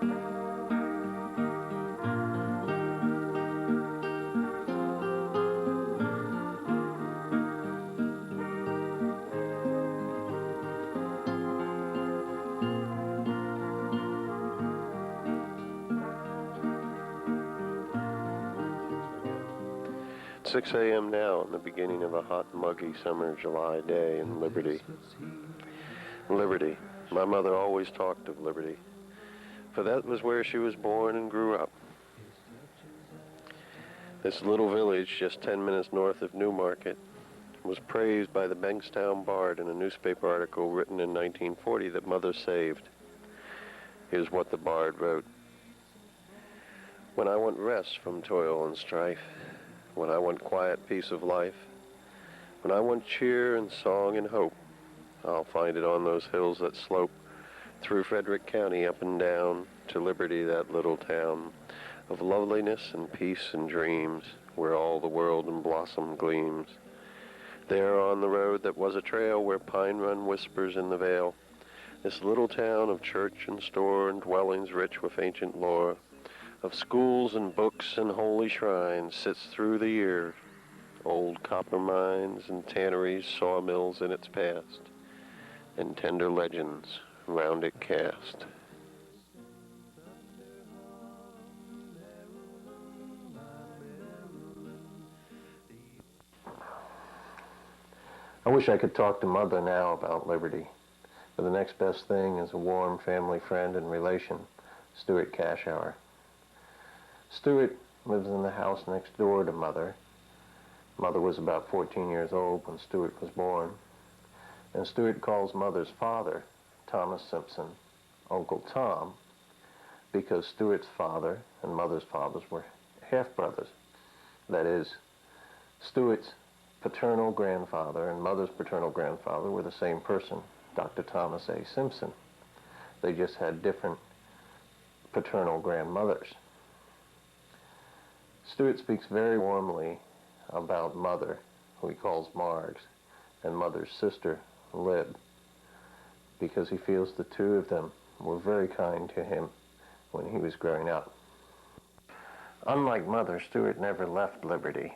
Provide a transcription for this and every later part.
It's 6 a.m. now, in the beginning of a hot, muggy summer July day in Liberty. Liberty. My mother always talked of Liberty, for that was where she was born and grew up. This little village, just 10 minutes north of Newmarket, was praised by the Bankstown Bard in a newspaper article written in 1940 that Mother saved. Here's what the Bard wrote. When I want rest from toil and strife, when I want quiet peace of life, when I want cheer and song and hope, I'll find it on those hills that slope through Frederick County up and down to Liberty, that little town of loveliness and peace and dreams, where all the world in blossom gleams. There on the road that was a trail where Pine Run whispers in the vale, this little town of church and store and dwellings rich with ancient lore, of schools and books and holy shrines, sits through the year, old copper mines and tanneries, sawmills in its past, and tender legends round it cast. I wish I could talk to Mother now about Liberty, but the next best thing is a warm family friend and relation, Stewart Cashour. Stewart lives in the house next door to Mother. Mother was about 14 years old when Stewart was born. And Stewart calls Mother's father, Thomas Simpson, Uncle Tom, because Stewart's father and Mother's fathers were half-brothers. That is, Stewart's paternal grandfather and Mother's paternal grandfather were the same person, Dr. Thomas A. Simpson. They just had different paternal grandmothers. Stewart speaks very warmly about Mother, who he calls Margs, and Mother's sister, Lib, because he feels the two of them were very kind to him when he was growing up. Unlike Mother, Stewart never left Liberty.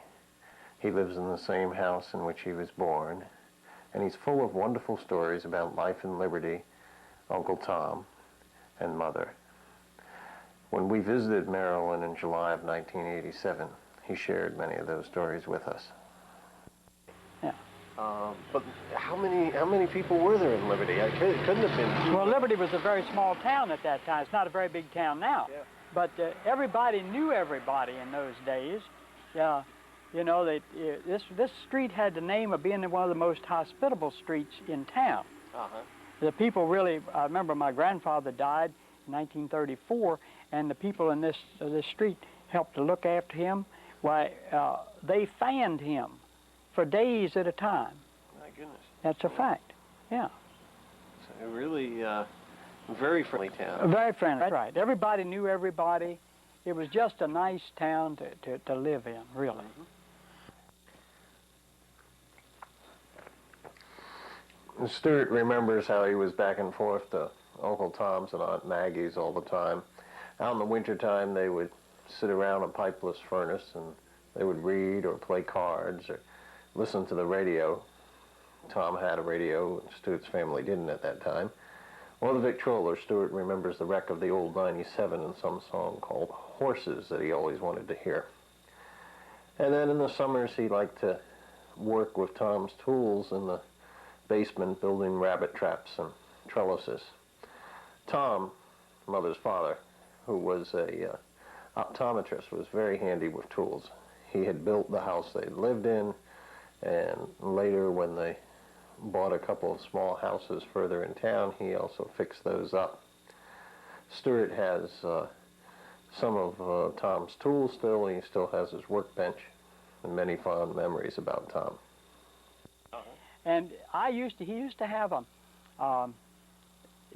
He lives in the same house in which he was born, and he's full of wonderful stories about life in Liberty, Uncle Tom, and Mother. When we visited Maryland in July of 1987, he shared many of those stories with us. Yeah. But how many people were there in Liberty? It couldn't have been. Well, Liberty was a very small town at that time. It's not a very big town now. Yeah. But everybody knew everybody in those days. Yeah. You know, this street had the name of being one of the most hospitable streets in town. Uh-huh. The people really, I remember my grandfather died in 1934, and the people in this street helped to look after him. Why, they fanned him for days at a time. My goodness. That's a fact, yeah. So really very friendly town. Very friendly, that's right. Everybody knew everybody. It was just a nice town to live in, really. Mm-hmm. Stewart remembers how he was back and forth to Uncle Tom's and Aunt Maggie's all the time. Out in the wintertime, they would sit around a pipeless furnace and they would read or play cards or listen to the radio. Tom had a radio, and Stewart's family didn't at that time. Or the Victrola. Stewart remembers the wreck of the old 97 and some song called Horses that he always wanted to hear. And then in the summers, he liked to work with Tom's tools in the basement building rabbit traps and trellises. Tom, Mother's father, who was a optometrist, was very handy with tools. He had built the house they lived in, and later when they bought a couple of small houses further in town, he also fixed those up. Stewart has some of Tom's tools still. He still has his workbench and many fond memories about Tom. And he used to have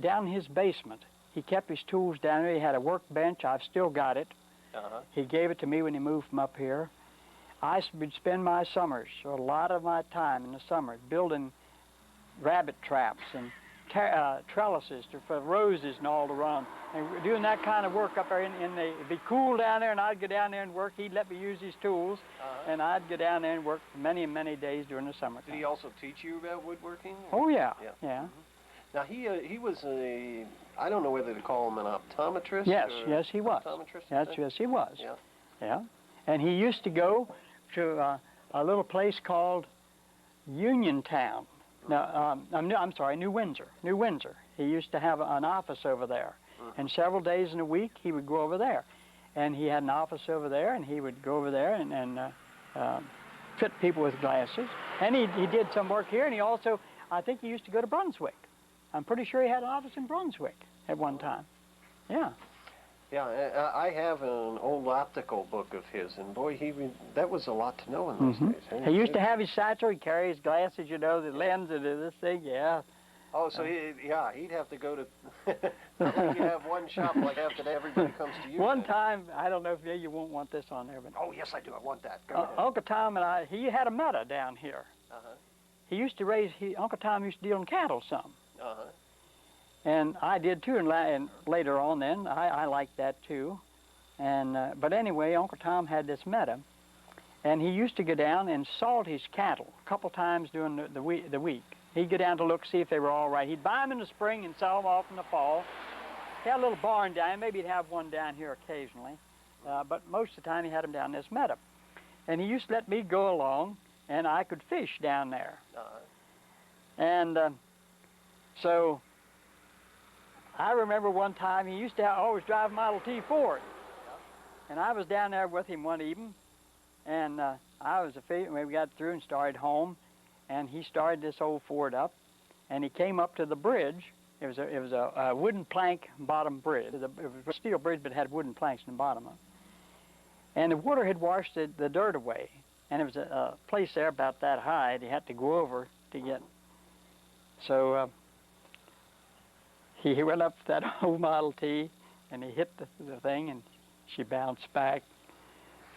down in his basement, he kept his tools down there. He had a workbench. I've still got it. Uh-huh. He gave it to me when he moved from up here. I would spend my summers, or a lot of my time in the summer, building rabbit traps and trellises for roses and all to run. And we're doing that kind of work up there it'd be cool down there, and I'd go down there and work. He'd let me use his tools, and I'd go down there and work many, many days during the summer. Did he also teach you about woodworking? Oh, yeah. Mm-hmm. Now, he was I don't know whether to call him an optometrist. Yes, yes, he was. Optometrist? Yes, he was. Yeah. Yeah. And he used to go to a little place called Uniontown. No, I'm sorry, New Windsor. New Windsor. He used to have an office over there. And several days in a week, he would go over there. And he had an office over there, and he would go over there and fit people with glasses. And he did some work here, and he also, I think he used to go to Brunswick. I'm pretty sure he had an office in Brunswick at one time. Yeah. Yeah, I have an old optical book of his, and boy, that was a lot to know in those days. He used to have his satchel. He'd carry his glasses, the lens and this thing, yeah. Oh, so he'd have to go to, not like you have one shop like after that everybody comes to you. One time, I don't know if you won't want this on there, but... Oh, yes, I do. I want that. Go ahead. Uncle Tom and he had a meadow down here. He used to Uncle Tom used to deal in cattle some. And I did too, and later on then, I liked that too. And but anyway, Uncle Tom had this meadow, and he used to go down and salt his cattle a couple times during the week. He'd go down to look, see if they were all right. He'd buy them in the spring and sell them off in the fall. He had a little barn down, maybe he'd have one down here occasionally, but most of the time he had them down this meadow. And he used to let me go along, and I could fish down there. And so I remember one time he used to always drive a Model T Ford. And I was down there with him one evening, and I was we got through and started home, and he started this old Ford up, and he came up to the bridge. It was a wooden plank bottom bridge. It was a steel bridge, but it had wooden planks in the bottom of it. And the water had washed the dirt away, and there was a place there about that high that he had to go over to get. So he went up to that old Model T, and he hit the thing, and she bounced back.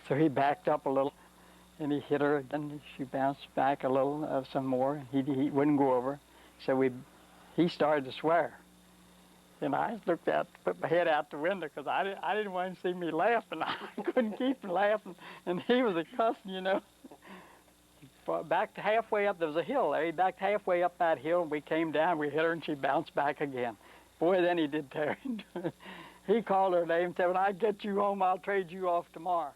So he backed up a little, and he hit her, and she bounced back a little, some more. He wouldn't go over, so he started to swear. And I looked out, put my head out the window, because I didn't want him to see me laughing. I couldn't keep from laughing, and he was a cussing, Backed halfway up, there was a hill there. He backed halfway up that hill, and we came down, we hit her, and she bounced back again. Boy, then he did tear into it. He called her name and said, "When I get you home, I'll trade you off tomorrow."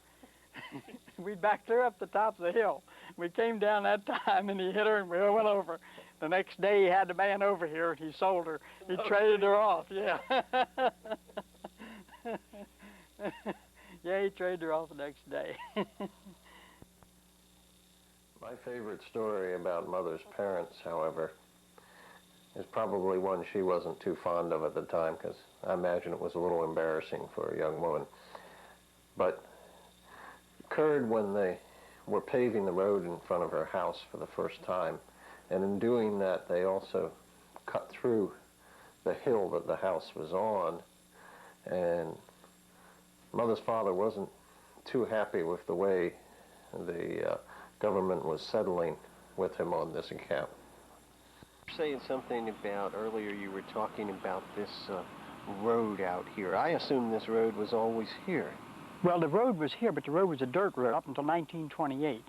We backed her up the top of the hill. We came down that time, and he hit her, and we went over. The next day, he had the man over here, and he sold her. He traded her off, yeah. Yeah, he traded her off the next day. My favorite story about Mother's parents, however, is probably one she wasn't too fond of at the time, because I imagine it was a little embarrassing for a young woman. But it occurred when they were paving the road in front of her house for the first time. And in doing that, they also cut through the hill that the house was on. And Mother's father wasn't too happy with the way the government was settling with him on this account. Saying something about, earlier you were talking about this road out here. I assume this road was always here. Well, the road was here, but the road was a dirt road up until 1928.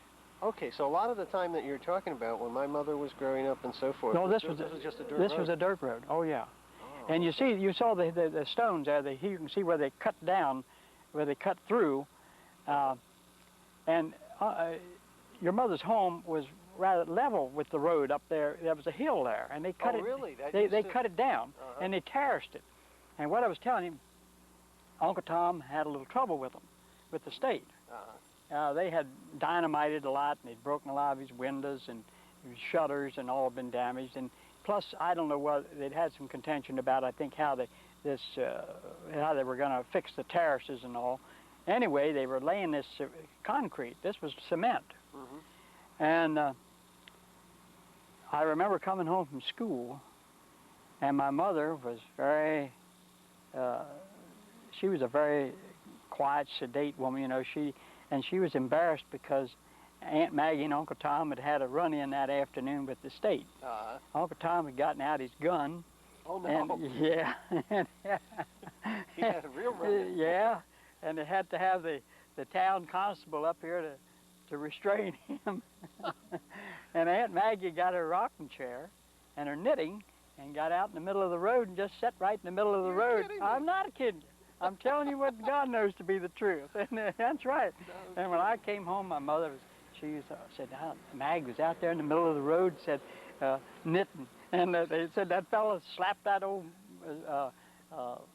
Okay, so a lot of the time that you're talking about, when my mother was growing up and so forth, no, this was just a dirt road. This was a dirt road. Oh yeah. Oh, and you saw the stones there. You can see where they cut down, where they cut through, and your mother's home was rather level with the road up there. There was a hill there, and they cut it. Really? They cut it down, and they terraced it. And what I was telling him, Uncle Tom had a little trouble with them, with the state. They had dynamited a lot, and they'd broken a lot of his windows, and his shutters, and all had been damaged. And plus, I don't know what they'd had some contention about. I think how they were going to fix the terraces and all. Anyway, they were laying this concrete. This was cement. And I remember coming home from school, and my mother was she was a very quiet, sedate woman, she was embarrassed because Aunt Maggie and Uncle Tom had a run-in that afternoon with the state. Uncle Tom had gotten out his gun, Oh, no. And, yeah. He had a real run. Yeah, and they had to have the town constable up here to restrain him. And Aunt Maggie got her rocking chair and her knitting and got out in the middle of the road and just sat right in the middle of the road. Kidding me. I'm not kidding you. I'm telling you what God knows to be the truth. And that's right. And when I came home, my mother said, Mag was out there in the middle of the road, said, knitting. And they said that fella slapped that old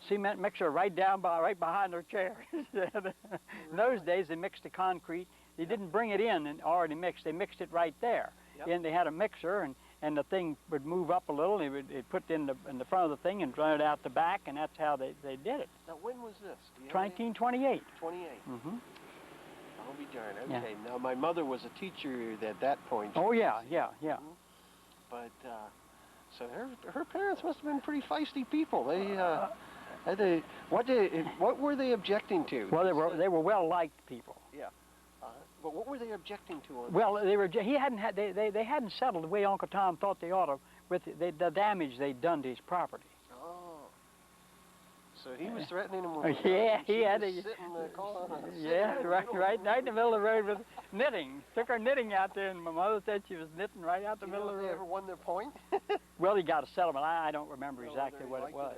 cement mixer right behind her chair. In those days, they mixed the concrete. They didn't bring it in and already mixed. They mixed it right there. Yep. And they had a mixer, and the thing would move up a little. They'd put it in the front of the thing and run it out the back, and that's how they did it. Now, when was this? Do you have any- 1928. 28. Mm-hmm. I'll be darned. Yeah. Okay, now my mother was a teacher at that point. Oh, yeah. But, so her parents must have been pretty feisty people. What were they objecting to? Well, they were well-liked people. Yeah. But what were they objecting to? Well, they hadn't settled the way Uncle Tom thought they ought to with the damage they'd done to his property. Oh. So he was threatening him with Yeah, he had to to. sit in the car. Yeah, right in the middle of the road with knitting. Took her knitting out there, and my mother said she was knitting right out the middle of the They road. ever won their point? Well, he got a settlement. I don't remember exactly what it was.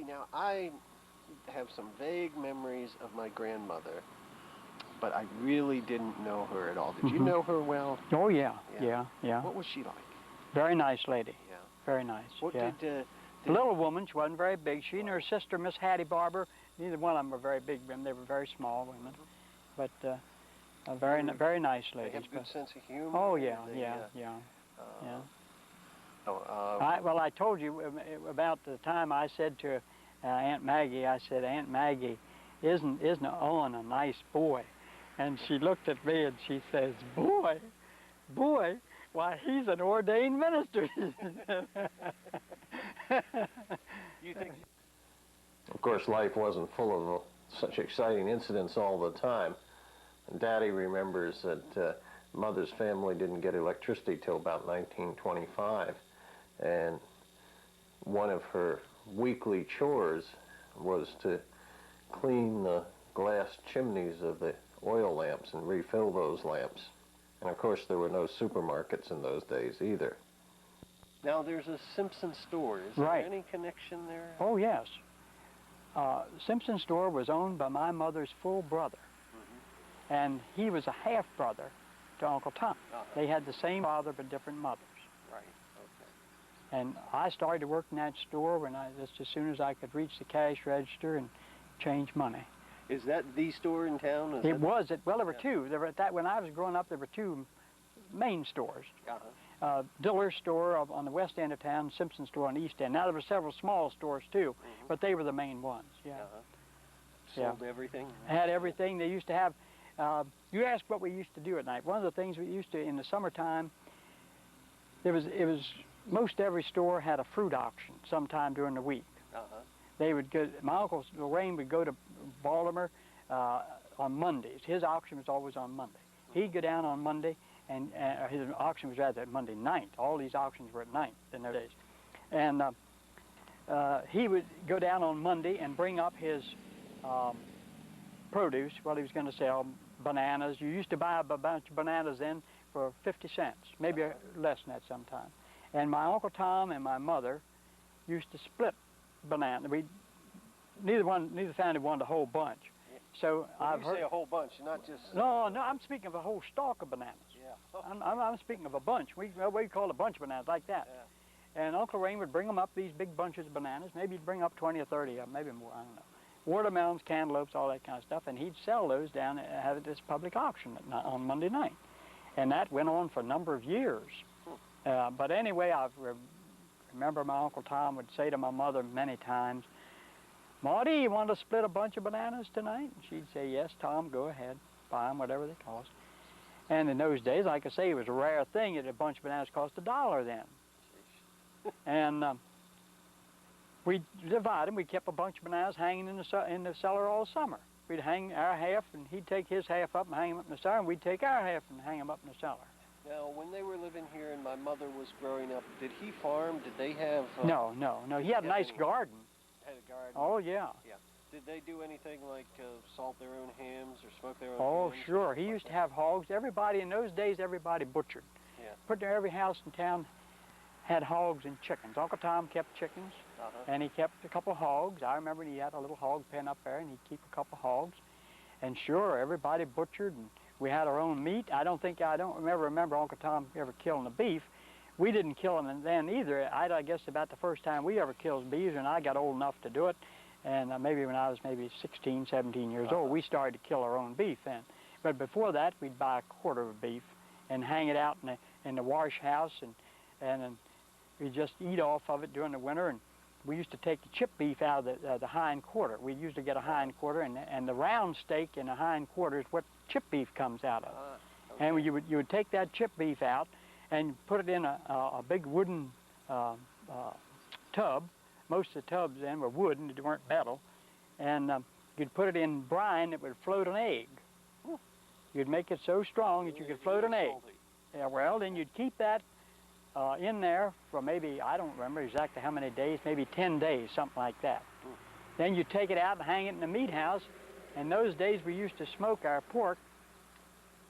Now I have some vague memories of my grandmother, but I really didn't know her at all. Did you know her well? Oh, yeah. Yeah. What was she like? Very nice lady. Yeah. Very nice. What yeah. did The little woman, she wasn't very big. She and her sister, Miss Hattie Barber, neither one of them were very big women. They were very small women. But very nice they ladies. have a good sense of humor? Oh, yeah, They, yeah. Oh, I told you about the time I said to Aunt Maggie, I said, Aunt Maggie, isn't Owen a nice boy? And she looked at me and she says, boy, why, he's an ordained minister. You think? Of course, life wasn't full of such exciting incidents all the time. And Daddy remembers that Mother's family didn't get electricity till about 1925. And one of her weekly chores was to clean the glass chimneys of the oil lamps and refill those lamps. And of course, there were no supermarkets in those days either. Now there's a Simpson store. Is Right. there any connection there? Oh, yes. Simpson store was owned by my mother's full brother. And he was a half-brother to Uncle Tom. They had the same father but different mothers. Right. Okay. And I started to work in that store just as soon as I could reach the cash register and change money. Is that the store in town? There were two. When I was growing up, there were two main stores. Diller's store on the west end of town, Simpson store on the east end. Now there were several small stores too, but they were the main ones. Yeah. Sold everything? Had everything. They used to have, you asked what we used to do at night. One of the things we used to, in the summertime, most every store had a fruit auction sometime during the week. They would go, my Uncle Lorraine would go to Baltimore on Mondays. His auction was always on Monday. He'd go down on Monday, and his auction was rather at Monday night. All these auctions were at night in those days. And he would go down on Monday and bring up his produce. Well, he was going to sell bananas. You used to buy a bunch of bananas then for 50 cents, maybe less than that sometime. And my Uncle Tom and my mother used to split banana. Neither family wanted a whole bunch. So I've heard. You say a whole bunch, not just. No, I'm speaking of a whole stalk of bananas. Yeah. I'm speaking of a bunch. We call it a bunch of bananas like that. Yeah. And Uncle Rain would bring them up, these big bunches of bananas. Maybe he'd bring up 20 or 30 of them, maybe more. I don't know. Watermelons, cantaloupes, all that kind of stuff, and he'd sell those down and have this public auction on Monday night. And that went on for a number of years. But anyway, I remember my Uncle Tom would say to my mother many times, Maudie, you want to split a bunch of bananas tonight? And she'd say, yes, Tom, go ahead. Buy them, whatever they cost. And in those days, like I say, it was a rare thing that a bunch of bananas cost $1 then. And we'd divide them. We kept a bunch of bananas hanging in the cellar all summer. We'd hang our half, and he'd take his half up and hang them up in the cellar, and we'd take our half and hang them up in the cellar. Now, when they were living here and my mother was growing up, did he farm? Did they have... No. He had a nice garden. Had a garden? Oh, yeah. Yeah. Did they do anything like salt their own hams or smoke their own Oh, hams? sure. He used to have hogs. Everybody, in those days, everybody butchered. Yeah. Pretty near every house in town had hogs and chickens. Uncle Tom kept chickens, and he kept a couple of hogs. I remember he had a little hog pen up there, and he'd keep a couple of hogs. And sure, everybody butchered, and we had our own meat. I don't remember Uncle Tom ever killing a beef. We didn't kill them then either. I guess about the first time we ever killed beeves, and I got old enough to do it, and maybe when I was maybe 16, 17 years old, we started to kill our own beef then. But before that, we'd buy a quarter of beef and hang it out in the wash house, and we'd just eat off of it during the winter. And we used to take the chip beef out of the hind quarter. We used to get a hind quarter, and the round steak in the hind quarter is what chip beef comes out of. Okay. And you would take that chip beef out and put it in a big wooden tub. Most of the tubs then were wooden, they weren't metal. And you'd put it in brine that would float an egg. You'd make it so strong that you could float an egg. Yeah, well, then you'd keep that in there for maybe, I don't remember exactly how many days, maybe 10 days, something like that. Then you'd take it out and hang it in the meat house. In those days, we used to smoke our pork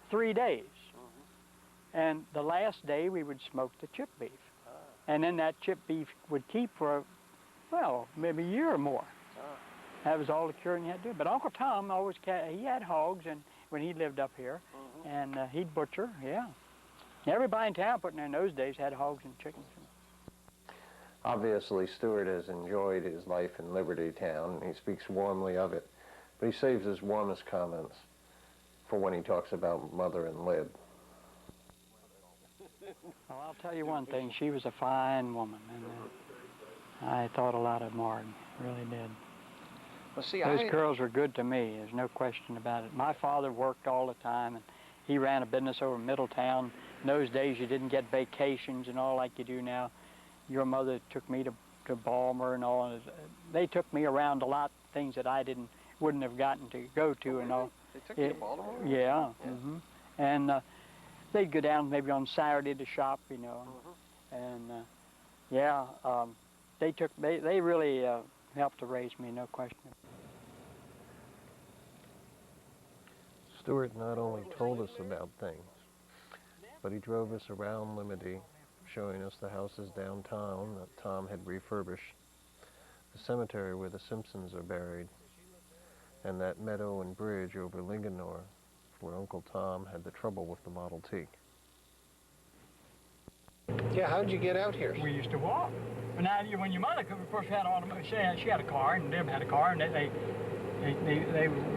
3 days. And the last day, we would smoke the chip beef. And then that chip beef would keep for, well, maybe a year or more. That was all the curing you had to do. But Uncle Tom always, he had hogs and when he lived up here, and he'd butcher, yeah. Everybody in town, in those days, had hogs and chickens. Obviously, Stewart has enjoyed his life in Liberty Town, and he speaks warmly of it. But he saves his warmest comments for when he talks about Mother and Lib. Well, I'll tell you one thing. She was a fine woman, and I thought a lot of Martin, really did. Well, see, Those girls were good to me. There's no question about it. My father worked all the time, and he ran a business over in Middletown. In those days, you didn't get vacations and all like you do now. Your mother took me to Balmer and all. They took me around a lot, things that I wouldn't have gotten to go to and all. They took you to Baltimore? Yeah. And they'd go down maybe on Saturday to shop, you know. And they really helped to raise me, no question. Stewart not only told us about things, but he drove us around Limity, showing us the houses downtown that Tom had refurbished, the cemetery where the Simpsons are buried, and that meadow and bridge over Linganore where Uncle Tom had the trouble with the Model T. Yeah, how'd you get out here? We used to walk. But now, when your mother, of course, had she had a car, and Deb had a car, and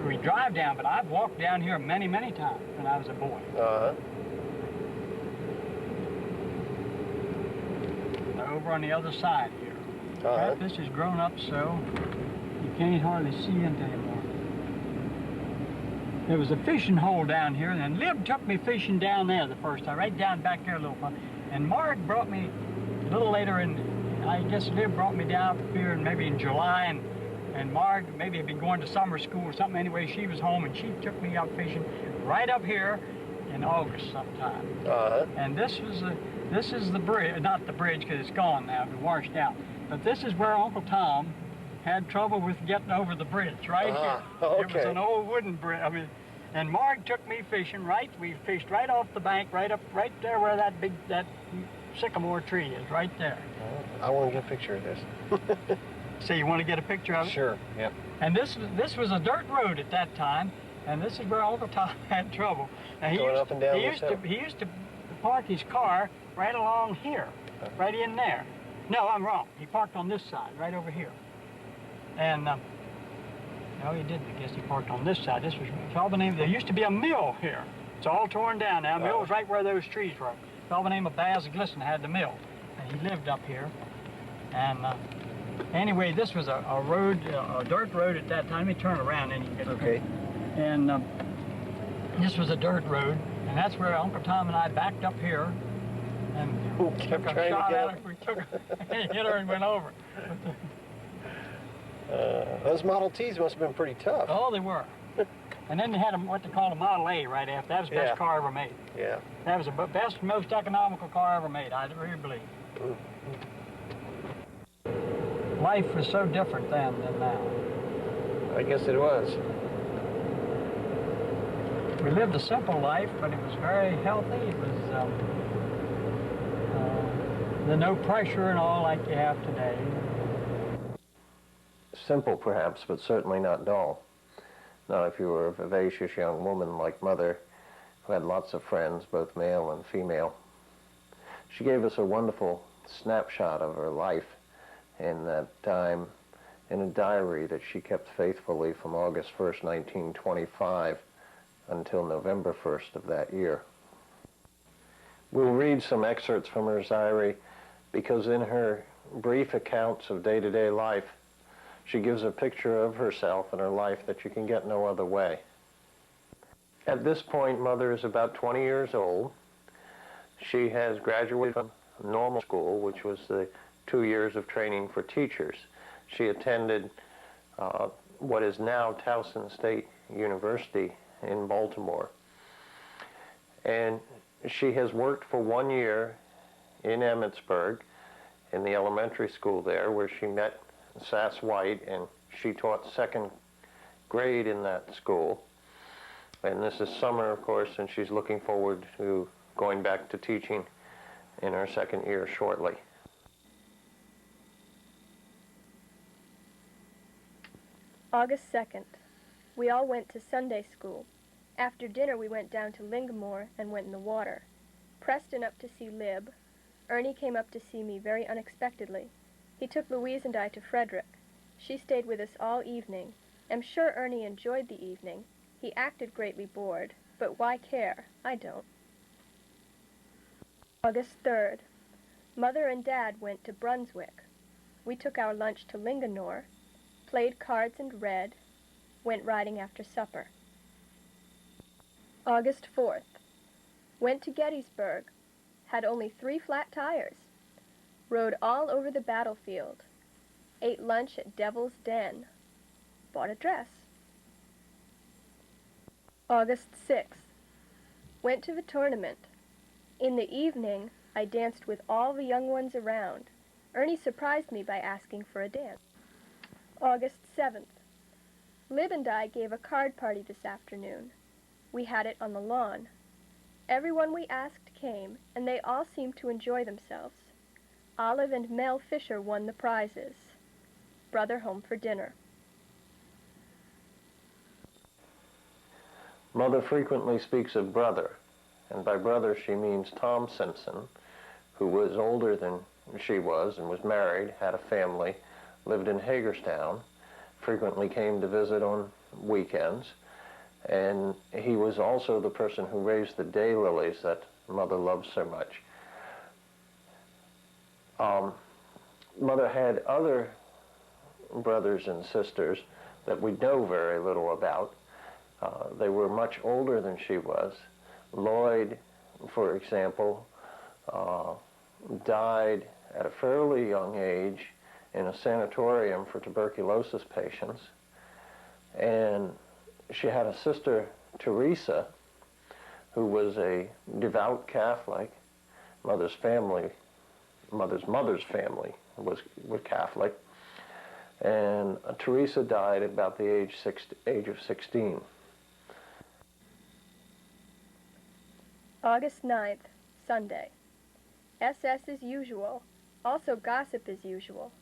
we drive down, but I've walked down here many, many times when I was a boy. Over on the other side here. This has grown up so you can't hardly see it anymore. There was a fishing hole down here, and then Lib took me fishing down there the first time, right down back there a little far. And Mark brought me a little later, I guess Lib brought me down here maybe in July, and Marg maybe had been going to summer school or something. Anyway, she was home, and she took me out fishing right up here in August sometime. And this is the bridge, not the bridge because it's gone now, it's washed out. But this is where Uncle Tom had trouble with getting over the bridge, right here. Okay. It was an old wooden bridge. I mean, and Marg took me fishing we fished right off the bank, right there where that sycamore tree is, right there. I want to get a picture of this. So you want to get a picture of it? Sure, yep. And this was a dirt road at that time, and this is where Uncle Tom had trouble. And Going up and down he used to park his car right along here, right in there. No, I'm wrong. He parked on this side, right over here. And, no, he didn't. I guess he parked on this side. This was by the name. There used to be a mill here. It's all torn down now. The mill was right where those trees were. By the name of Baz Glisson had the mill. And he lived up here. And anyway, this was a road, a dirt road at that time. Let me turn around and you can get Okay. And this was a dirt road, and that's where Uncle Tom and I backed up here and Kept took a trying to shot get at her. We took hit her and went over. Those Model Ts must have been pretty tough. Oh, they were. And then they had what they called a Model A right after. That was the best car ever made. Yeah. That was the best, most economical car ever made, I really believe. Life was so different then than now. I guess it was. We lived a simple life, but it was very healthy. It was the no pressure and all like you have today. Simple, perhaps, but certainly not dull. Not if you were a vivacious young woman like Mother, who had lots of friends, both male and female. She gave us a wonderful snapshot of her life in that time in a diary that she kept faithfully from August 1st, 1925 until November 1st of that year. We'll read some excerpts from her diary because in her brief accounts of day-to-day life, she gives a picture of herself and her life that you can get no other way. At this point, Mother is about 20 years old. She has graduated from normal school, which was the 2 years of training for teachers. She attended what is now Towson State University in Baltimore. And she has worked for 1 year in Emmitsburg in the elementary school there, where she met Sass White, and she taught second grade in that school. And this is summer, of course, and she's looking forward to going back to teaching in her second year shortly. August 2nd. We all went to Sunday school. After dinner we went down to Lingamore and went in the water. Preston up to see Lib. Ernie came up to see me very unexpectedly. He took Louise and I to Frederick. She stayed with us all evening. I'm sure Ernie enjoyed the evening. He acted greatly bored, but why care? I don't. August 3rd. Mother and Dad went to Brunswick. We took our lunch to Linganore, played cards and read, went riding after supper. August 4th. Went to Gettysburg. Had only 3 flat tires. Rode all over the battlefield. Ate lunch at Devil's Den. Bought a dress. August 6th. Went to the tournament. In the evening, I danced with all the young ones around. Ernie surprised me by asking for a dance. August 7th. Lib and I gave a card party this afternoon. We had it on the lawn. Everyone we asked came, and they all seemed to enjoy themselves. Olive and Mel Fisher won the prizes. Brother home for dinner. Mother frequently speaks of brother, and by brother she means Tom Simpson, who was older than she was and was married, had a family, lived in Hagerstown, frequently came to visit on weekends, and he was also the person who raised the daylilies that Mother loved so much. Mother had other brothers and sisters that we know very little about. They were much older than she was. Lloyd, for example, died at a fairly young age in a sanatorium for tuberculosis patients. And she had a sister, Teresa, who was a devout Catholic. Mother's mother's family was Catholic. And Teresa died about the age of 16. August 9th, Sunday. SS as usual, also gossip as usual.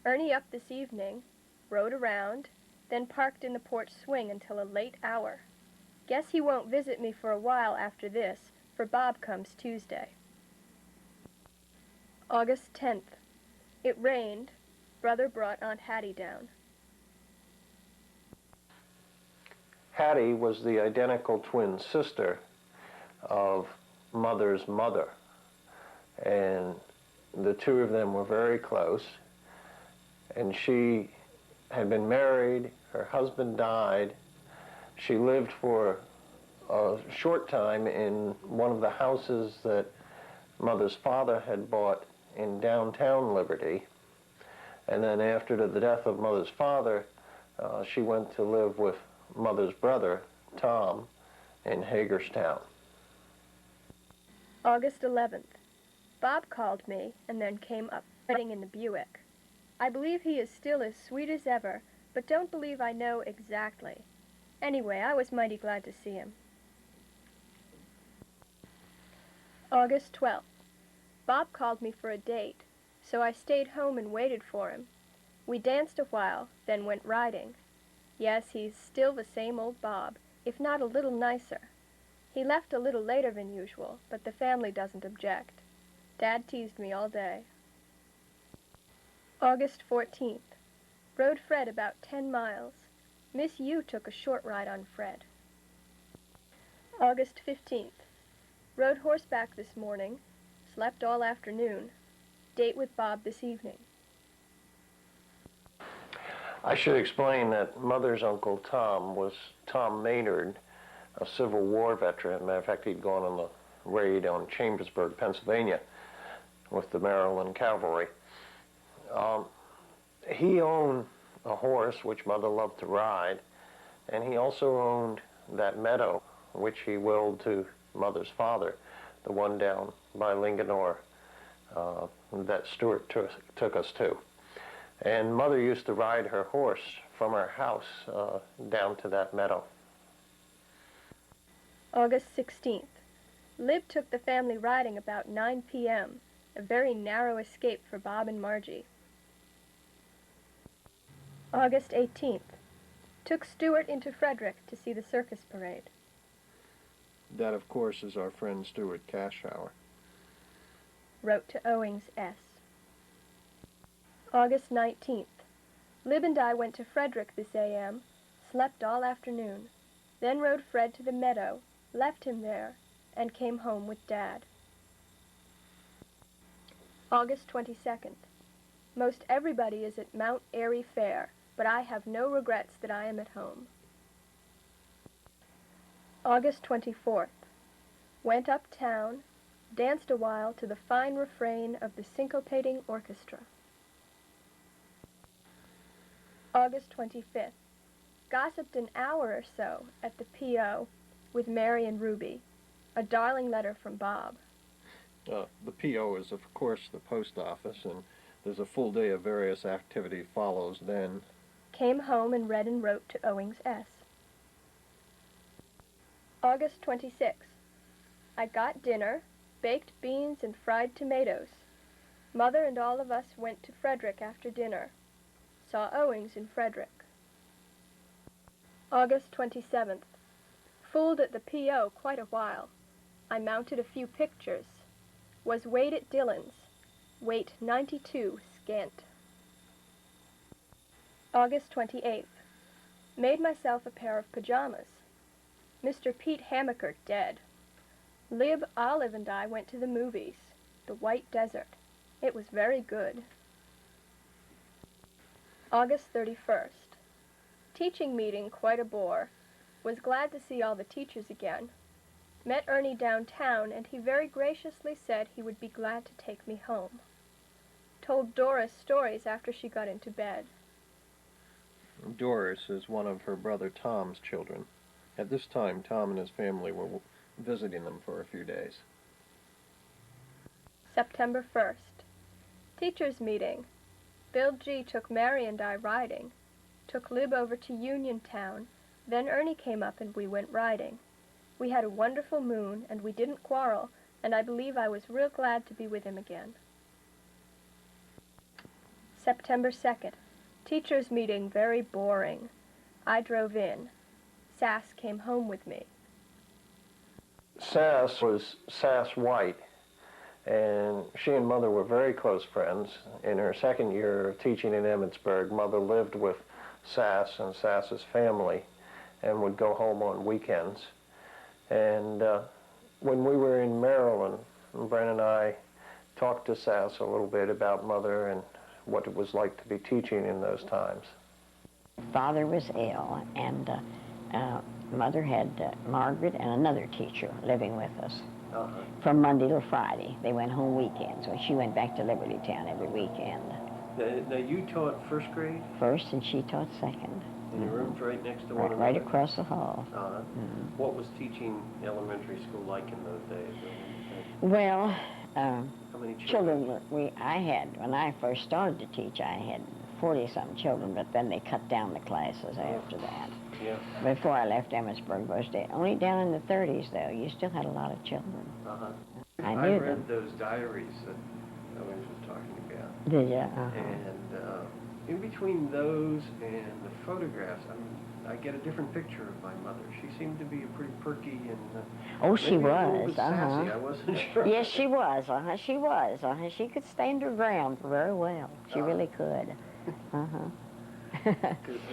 Ernie up this evening, rode around, then parked in the porch swing until a late hour. Guess he won't visit me for a while after this, for Bob comes Tuesday. August 10th. It rained. Brother brought Aunt Hattie down. Hattie was the identical twin sister of Mother's mother, and the two of them were very close, and she had been married, her husband died. She lived for a short time in one of the houses that Mother's father had bought in downtown Liberty, and then after the death of Mother's father, she went to live with Mother's brother, Tom in Hagerstown. August 11th. Bob called me and then came up riding in the Buick. I believe he is still as sweet as ever, but don't believe I know exactly. Anyway, I was mighty glad to see him. August 12th. Bob called me for a date, so I stayed home and waited for him. We danced a while, then went riding. Yes, he's still the same old Bob, if not a little nicer. He left a little later than usual, but the family doesn't object. Dad teased me all day. August 14th. Rode Fred about 10 miles. Miss Yu took a short ride on Fred. August 15th. Rode horseback this morning. Slept all afternoon. Date with Bob this evening. I should explain that Mother's Uncle Tom was Tom Maynard, a Civil War veteran. Matter of fact, he'd gone on the raid on Chambersburg, Pennsylvania, with the Maryland Cavalry. He owned a horse which Mother loved to ride, and he also owned that meadow which he willed to Mother's father, the one down by Linganore that Stewart took us to. And Mother used to ride her horse from her house down to that meadow. August 16th. Lib took the family riding about 9 p.m., a very narrow escape for Bob and Margie. August 18th. Took Stewart into Frederick to see the circus parade. That, of course, is our friend Stewart Cashour. Wrote to Owings S. August 19th. Lib and I went to Frederick this a.m., slept all afternoon, then rode Fred to the meadow, left him there, and came home with Dad. August 22nd. Most everybody is at Mount Airy Fair, but I have no regrets that I am at home. August 24th. Went uptown, danced a while to the fine refrain of the syncopating orchestra. August 25th. Gossiped an hour or so at the P.O. with Mary and Ruby. A darling letter from Bob. The P.O. is, of course, the post office, and there's a full day of various activity follows then. Came home and read and wrote to Owings S. August 26th. I got dinner, baked beans and fried tomatoes. Mother and all of us went to Frederick after dinner. Saw Owings in Frederick. August 27th. Fooled at the P.O. quite a while. I mounted a few pictures. Was weighed at Dillon's. Weight 92 scant. August 28th. Made myself a pair of pajamas. Mr. Pete Hammaker dead. Lib, Olive, and I went to the movies. The White Desert. It was very good. August 31st. Teaching meeting quite a bore. Was glad to see all the teachers again. Met Ernie downtown, and he very graciously said he would be glad to take me home. Told Doris stories after she got into bed. Doris is one of her brother Tom's children. At this time, Tom and his family were visiting them for a few days. September 1st. Teachers meeting. Bill G. took Mary and I riding. Took Lib over to Uniontown. Then Ernie came up and we went riding. We had a wonderful moon, and we didn't quarrel, and I believe I was real glad to be with him again. September 2nd. Teachers meeting very boring. I drove in. Sass came home with me. Sass was Sass White, and she and Mother were very close friends. In her second year of teaching in Emmitsburg, Mother lived with Sass and Sass's family and would go home on weekends. And when we were in Maryland, Bren and I talked to Sass a little bit about Mother and what it was like to be teaching in those times. Father was ill, and Mother had Margaret and another teacher living with us from Monday to Friday. They went home weekends, so she went back to Libertytown every weekend. Now, you taught first grade? First, and she taught second. And your room's right next to one another? Right across the hall. What was teaching elementary school like in those days? Well, How many children, I had, when I first started to teach, I had 40-some children, but then they cut down the classes after that. Yeah. Before I left Emmitsburg, only down in the 30s, though, you still had a lot of children. I knew them. read those diaries that Owens was talking about. Did you? And in between those and the photographs, I get a different picture of my mother. She seemed to be a pretty perky and Oh, she maybe a little was. bit sassy. I wasn't sure. Yes, she was. She was. She could stand her ground very well. She really could.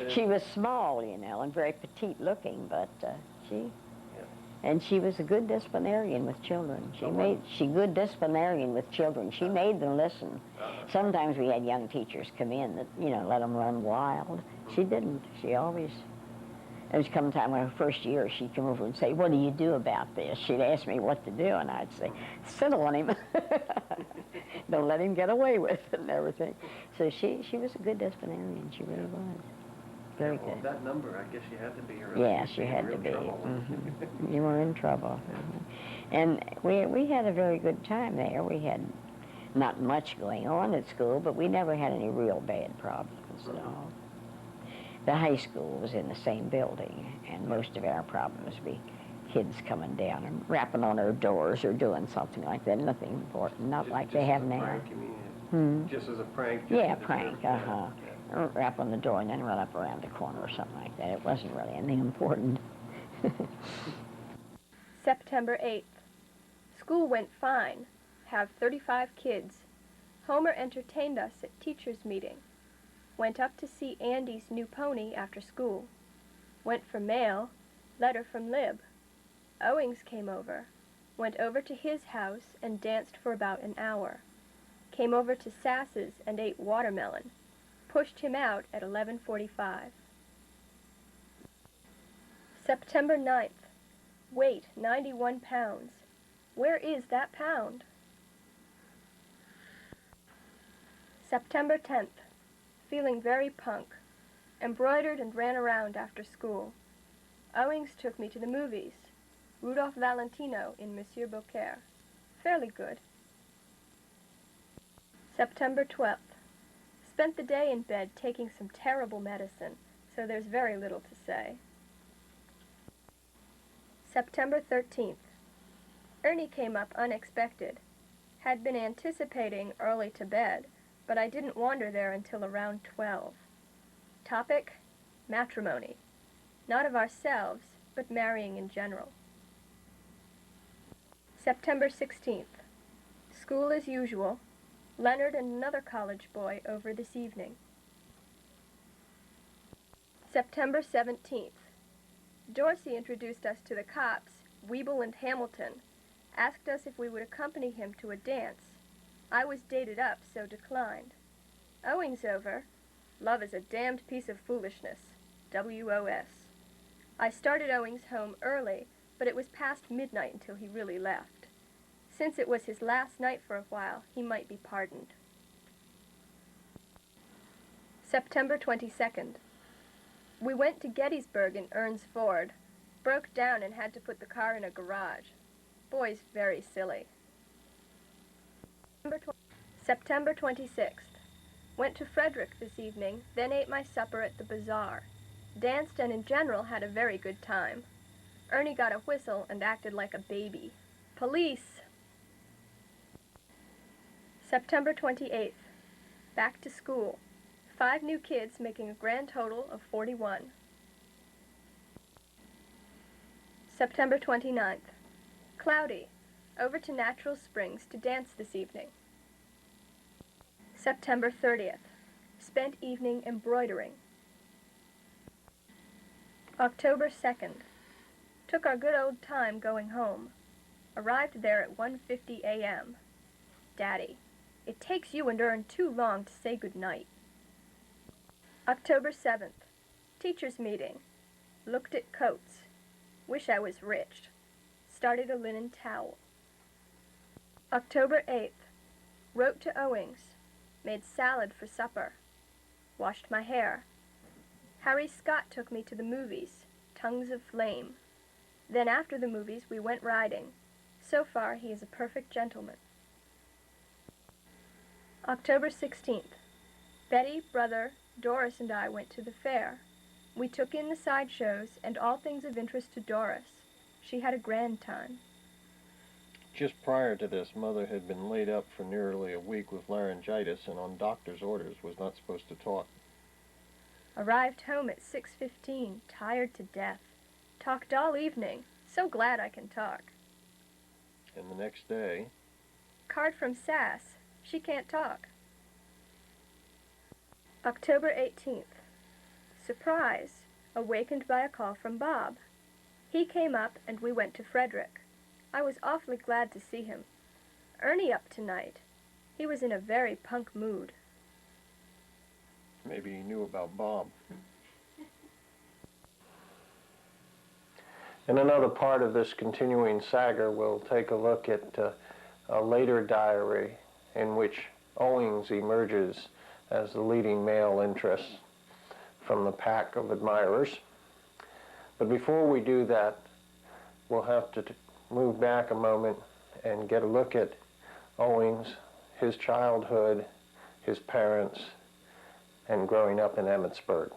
She was small, you know, and very petite looking, but and she was a good disciplinarian with children. She good disciplinarian with children. She made them listen. Sometimes we had young teachers come in that, you know, let them run wild. She didn't. She always. There was come time in her first year, she'd come over and say, "What do you do about this?" She'd ask me what to do, and I'd say, "Sit on him." Don't let him get away with it and everything. So she was a good disciplinarian. She really was. Very good. That number, I guess you had to be around. Yeah, she had to be. You were in trouble. And we had a very good time there. We had not much going on at school, but we never had any real bad problems at all. The high school was in the same building, and most of our problems would be kids coming down and rapping on our doors or doing something like that. Nothing important, not like they have now. Prank, you mean? Just as a prank? Yeah, prank, Rap on the door and then run up around the corner or something like that. It wasn't really anything important. September 8th. School went fine. Have 35 kids. Homer entertained us at teachers' meeting. Went up to see Andy's new pony after school. Went for mail. Letter from Lib. Owings came over. Went over to his house and danced for about an hour. Came over to Sass's and ate watermelon. Pushed him out at 11:45. September 9th. Weight 91 pounds. Where is that pound? September 10th. Feeling very punk. Embroidered and ran around after school. Owings took me to the movies. Rudolph Valentino in Monsieur Beaucaire. Fairly good. September 12th. Spent the day in bed taking some terrible medicine, so there's very little to say. September 13th. Ernie came up unexpected. Had been anticipating early to bed, but I didn't wander there until around 12. Topic: matrimony. Not of ourselves, but marrying in general. September 16th. School as usual. Leonard and another college boy over this evening. September 17th. Dorsey introduced us to the cops, Weeble and Hamilton, asked us if we would accompany him to a dance. I was dated up, so declined. Owings over. Love is a damned piece of foolishness. WOS. I started Owings home early, but it was past midnight until he really left. Since it was his last night for a while, he might be pardoned. September 22nd. We went to Gettysburg in Ern's Ford. Broke down and had to put the car in a garage. Boys very silly. September 26th. Went to Frederick this evening, then ate my supper at the bazaar. Danced and in general had a very good time. Ernie got a whistle and acted like a baby. Police! September 28th. Back to school. 5 new kids making a grand total of 41. September 29th. Cloudy. Over to Natural Springs to dance this evening. September 30th. Spent evening embroidering. October 2nd. Took our good old time going home. Arrived there at 1:50 a.m. Daddy, it takes you and Ern too long to say good night. October 7th. Teachers' meeting. Looked at coats. Wish I was rich. Started a linen towel. October 8th. Wrote to Owings. Made salad for supper. Washed my hair. Harry Scott took me to the movies, Tongues of Flame. Then after the movies, we went riding. So far, he is a perfect gentleman. October 16th. Betty, brother, Doris, and I went to the fair. We took in the sideshows and all things of interest to Doris. She had a grand time. Just prior to this, Mother had been laid up for nearly a week with laryngitis and on doctor's orders was not supposed to talk. Arrived home at 6:15, tired to death. Talked all evening. So glad I can talk. And the next day, Card from Sass. She can't talk. October 18th. Surprise! Awakened by a call from Bob. He came up and we went to Frederick. I was awfully glad to see him. Ernie up tonight. He was in a very punk mood. maybe he knew about Bob. In another part of this continuing saga, we'll take a look at a later diary in which Owings emerges as the leading male interest from the pack of admirers. But before we do that, we'll have to move back a moment and get a look at Owings, his childhood, his parents, and growing up in Emmitsburg.